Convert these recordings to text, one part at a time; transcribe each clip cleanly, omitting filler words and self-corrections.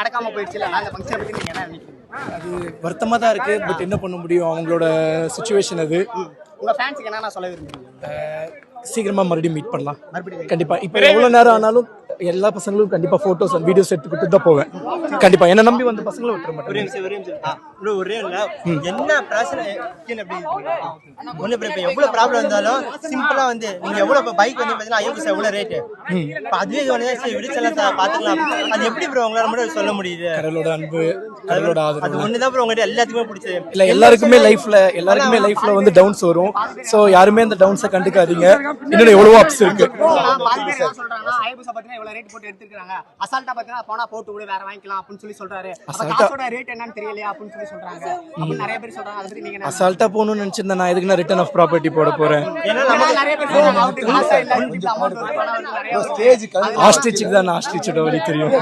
நடக்காம போயிடுச்சு அந்த ஃபங்க்ஷன் பத்தி நீங்க என்ன நினைக்கிறீங்க? அது வருத்தமாக தான் இருக்குது. பட் என்ன பண்ண முடியும், அவங்களோட சுச்சுவேஷன் அது. உங்க ஃபேன்ஸுக்கு என்ன சொல்ல விரும்புறீங்க? சீக்கிரமாக மறுபடியும் மீட் பண்ணலாம் கண்டிப்பாக. இப்போ எவ்வளோ நேரம் ஆனாலும் எல்லா பசங்களும் கண்டிப்பாக ஃபோட்டோஸ் அண்ட் வீடியோஸ் எடுத்து கொடுத்து தான் போவேன் கண்டிப்பாக. என்ன நம்பி வந்த பசங்களை விட்டுற மாட்டேன். ஒரே என்ன பிரச்சனை ஒண்ணு இப்போ எவ்வளவு ப்ராப்ளம் இருந்தாலும் சிம்பிளா வந்து நீங்க எவ்வளவு பைக் வந்து பாத்தீங்கன்னா ஐயோ எவ்வளவு ரேட்டு அதுவே விடுச்செல்லாம் பாத்துக்கலாம். அது எப்படி ப்ரோ உங்களால மட்டும் சொல்ல முடியுது? கடலோட அன்பு, கடலோட ஆதரவு, அது ஒண்ணுதான் ப்ரோ உங்ககிட்ட எல்லாத்துக்குமே பிடிச்சது. இல்ல எல்லாருக்குமே லைஃப்ல வந்து டவுன்ஸ் வரும். சோ யாருமே அந்த டவுன்ஸை கண்டுக்காதீங்க. இன்னும் எவ்வளவோ அப்ஸ் இருக்கு. ரேட் போட்டு எடுத்துக்கிறாங்க. அசால்ட்டா பாத்தீங்கன்னா போனா போட்டு விடு வேற வாங்கிக்கலாம் அப்படின்னு சொல்லி சொல்றாரு. காசோட ரேட் என்னன்னு தெரியலையா அப்படின்னு சொல்லி சொல்றாங்க. அப்ப நிறைய பேர் சொல்றாங்க. அத பத்தி நீங்க அசால்ட்டா போணும்னு நினைச்சிருந்தா நான் எதுக்கு ரிட்டர்ன் ஆஃப் ப்ராப்பர்ட்டி போட போறேன்? ஏன்னா நிறைய பேர் சொல்றாங்க அவுட் காசா இல்ல இந்த அமௌண்ட் வந்து பணம் வந்து நிறைய ஸ்டேஜ் ஆஸ்ட்ரிச்சுக்கு தான் ஆஸ்ட்ரிச்சோட வலி தெரியும்.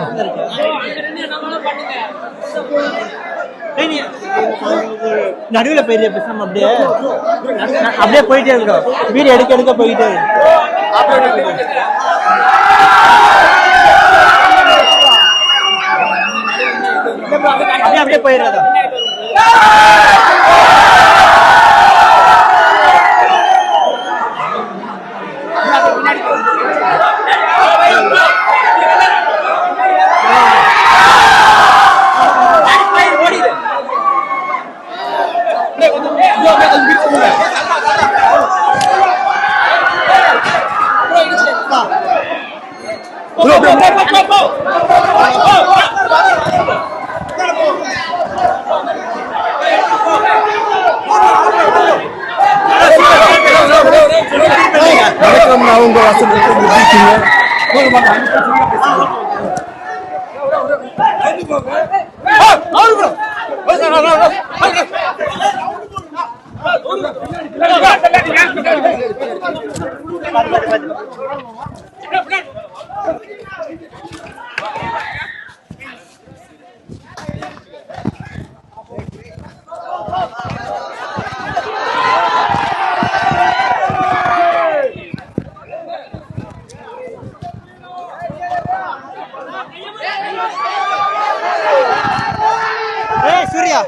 நடுவில் போயிட்டு பேசாம அப்படியே போயிட்டே இருக்கோம். வீடு எடுக்க போயிட்டே அப்படியே போயிடாதா? வணக்கம், நான் உங்க வாசல் இருக்கீங்க. சூர்யா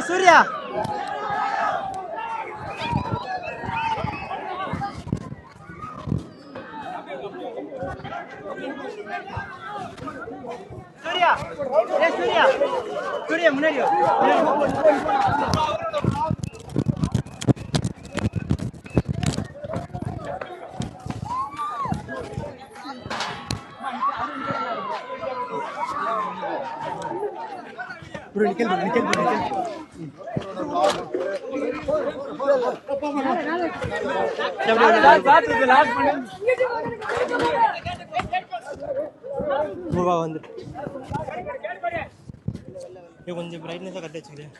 சூர்யா சூர்யா சூர்யா சூர்யா முன்னாடி வந்துட்டு கொஞ்சம் பிரைட்னஸா கட்ட வச்சுக்கிறேன்.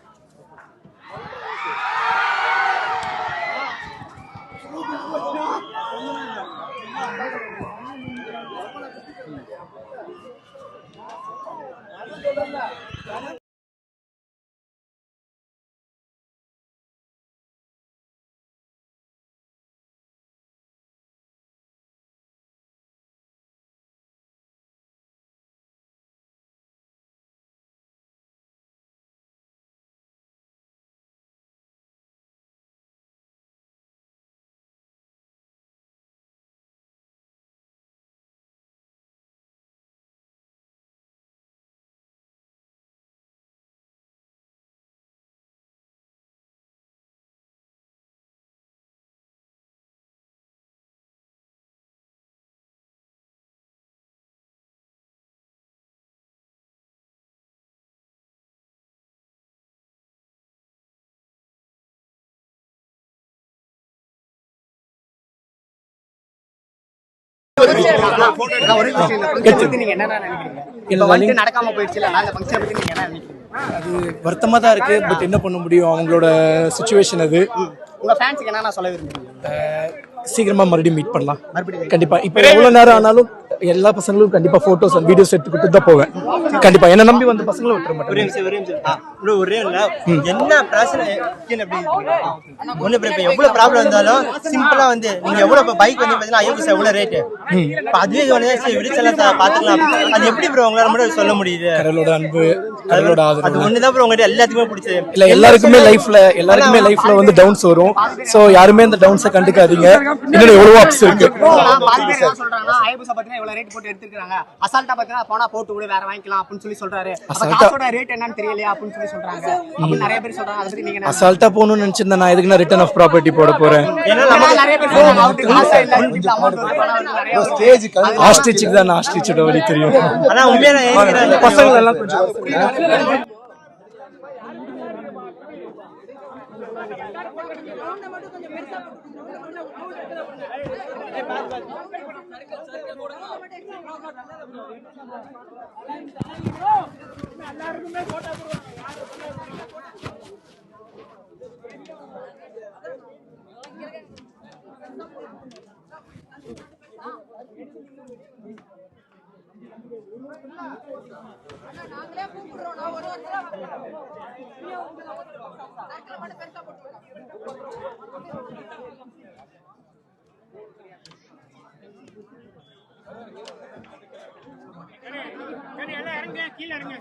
நடக்காம போயிடுச்சு அந்த ஃபங்க்ஷன் பத்தி நீங்க என்ன நினைக்கிறீங்க? அது வருத்தமாக தான் இருக்கு. பட் என்ன பண்ண முடியும், அவங்களோட சுச்சுவேஷன் அது. உங்க ஃபேன்ஸுக்கு என்ன சொல்ல விரும்புறீங்க? சீக்கிரமா மறுபடியும் மீட் பண்ணலாம் மறுபடியும் கண்டிப்பா. இப்போ எவ்வளவு நேரம் ஆனாலும் எல்லா பசங்களும் கண்டிப்பா போட்டோஸ் அண்ட் வீடியோஸ் எடுத்து கொடுத்து தான் போவேன். கண்டிப்பா என்ன நம்பி வந்த பசங்களை விட்டுற மாட்டேன். ஒரே இல்ல என்ன பிரச்சனை அப்படி ஒண்ணு இப்ப எவ்வளவு ப்ராப்ளம் இருந்தாலும் சிம்பிளா வந்து நீங்க எவ்வளவு பைக் வந்து பாத்தீங்கன்னா ஐயோக்கு எவ்வளவு ரேட்டு அதுவே வந்து விடுச்செல்லாம் பாத்துக்கலாம். அது எப்படி ப்ரோ உங்களால மட்டும் சொல்ல முடியுது? கடவுளோட அன்பு, கடவுளோட ஆதரவு. அது ஒண்ணுதான் ப்ரோ உங்ககிட்ட எல்லாத்துக்குமே பிடிச்சது. இல்ல எல்லாருக்குமே லைஃப்ல வந்து டவுன்ஸ் வரும். சோ யாருமே அந்த டவுன்ஸை கண்டுக்காதீங்க. இன்னும் எவ்வளவு அப்ஸ் இருக்கு. இவ்வளவு ரேட் போட்டு எடுத்துக்கிறாங்க. அசால்ட்டா பாத்தீங்கன்னா போனா போட்டு கூட வேற வாங்கிக்கலாம் அப்படின்னு சொல்லி சொல்றாரு. காசோட ரேட் என்னன்னு தெரியலையா அப்படின்னு சொல்லி சொல்றாங்க. அப்படி நிறைய பேர் சொல்றாங்க. அதை பத்தி நீங்க அசால்ட்டா போகணும்னு நினைச்சிருந்தா நான் எதுக்கு ரிட்டர்ன் ஆஃப் ப்ராப்பர்ட்டி போட போறேன்? நிறைய பேர் சொல்றாங்க அவருக்கு காசே இல்ல, வீட்ல அமௌண்ட் வந்து பணம் வந்து நிறைய ஸ்டேஜ்க்கு ஆஸ்ட்ரிச்சுக்கு தான் ஆஸ்ட்ரிச்சோட வழி தெரியும். ஆனா உண்மையான பசங்க எல்லாம் கொஞ்சம் நாங்களே கூப்பிடுறோம். நான் ஒரு கீழே இறங்க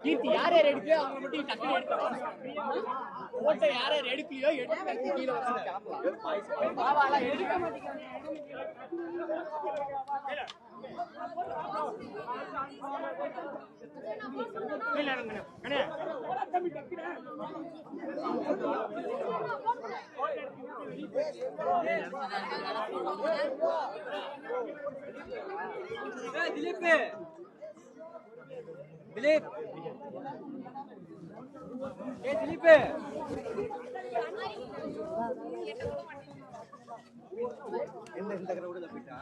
கீர்த்தி யார் யார் எடுத்து அவங்க மட்டும் டக்குனு எடுத்துறோம். ஓட்ட யார் யார் எடுக்கலையோ எடுத்து கீழே வச்சு கிளம்பலாம். பாவால எடுக்க மாட்டேங்கிறாங்க. கீழே இறங்குங்க கண்ணே. திலீப் திலீப் திலீப் இந்த கிரவுண்ட்ல போய்ட்டா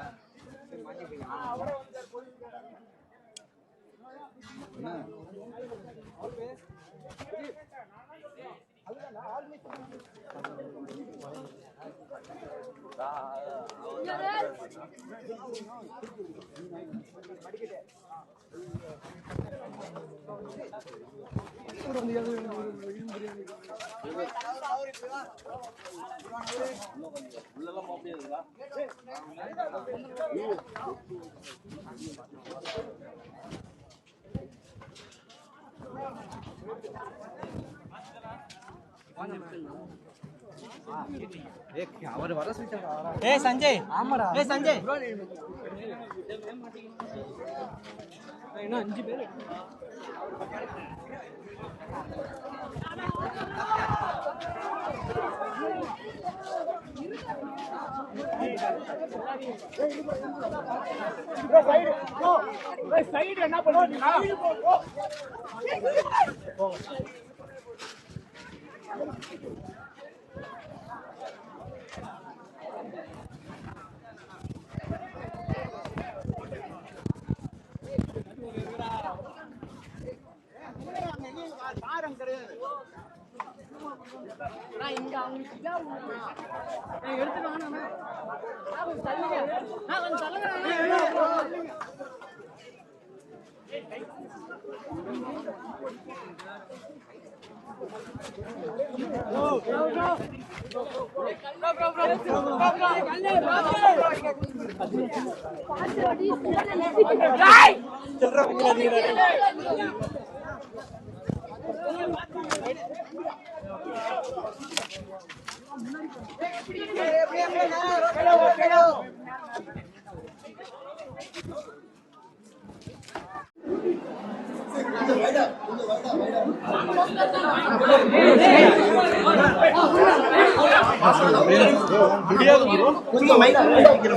அவர் வர சொல்லிட்டாங்க. ஏய் சஞ்சய், ஆமாடா. ஏய் சஞ்சய் இன்னும் 5 பேர். சைடு என்ன பண்ணுவீங்க?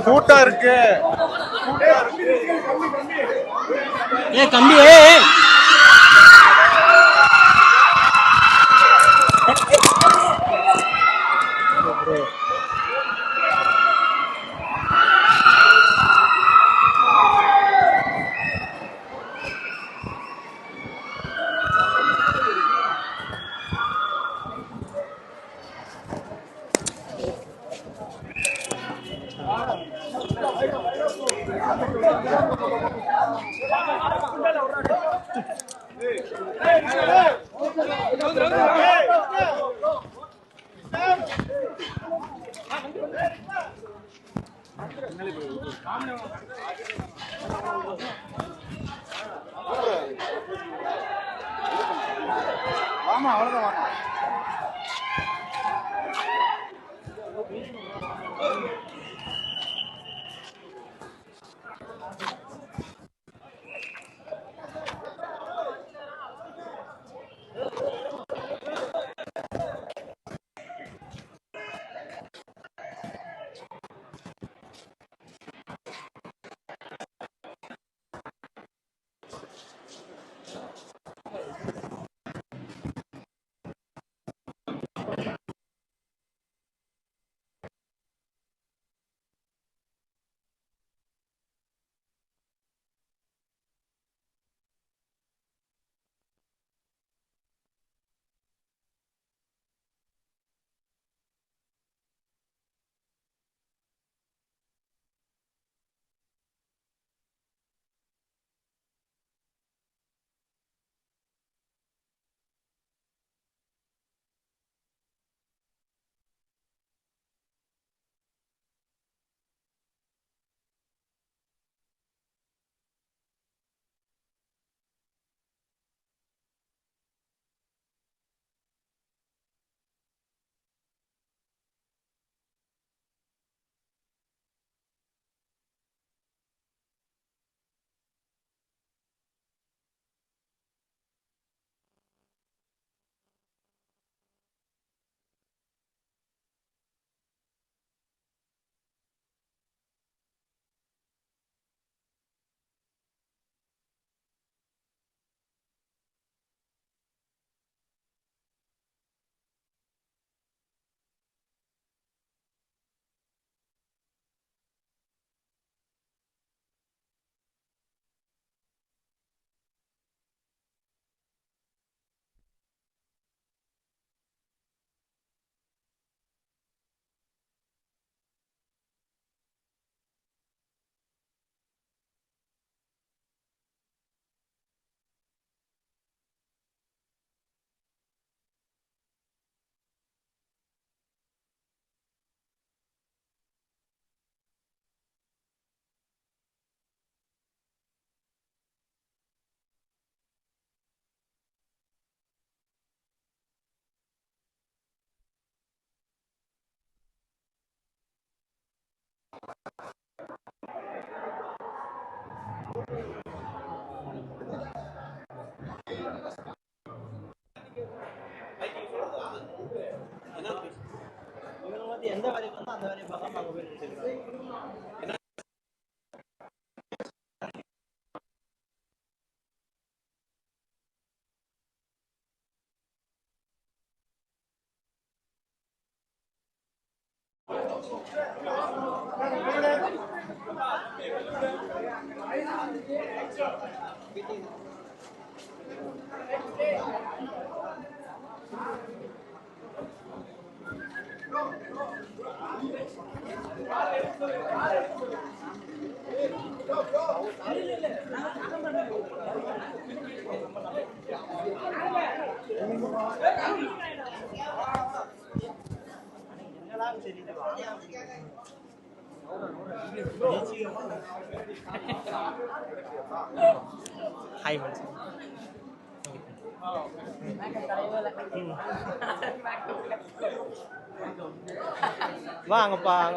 கூட்டம் இருக்கு. ஏ கம்பி ஆமா அவ்வளவுதான். எந்த வேலைக்கு வந்தோ அந்த வேலையை பார்க்காம அங்க போய் நிறுத்திக்கிறாங்க. ஹாய் வாங்கப்பா.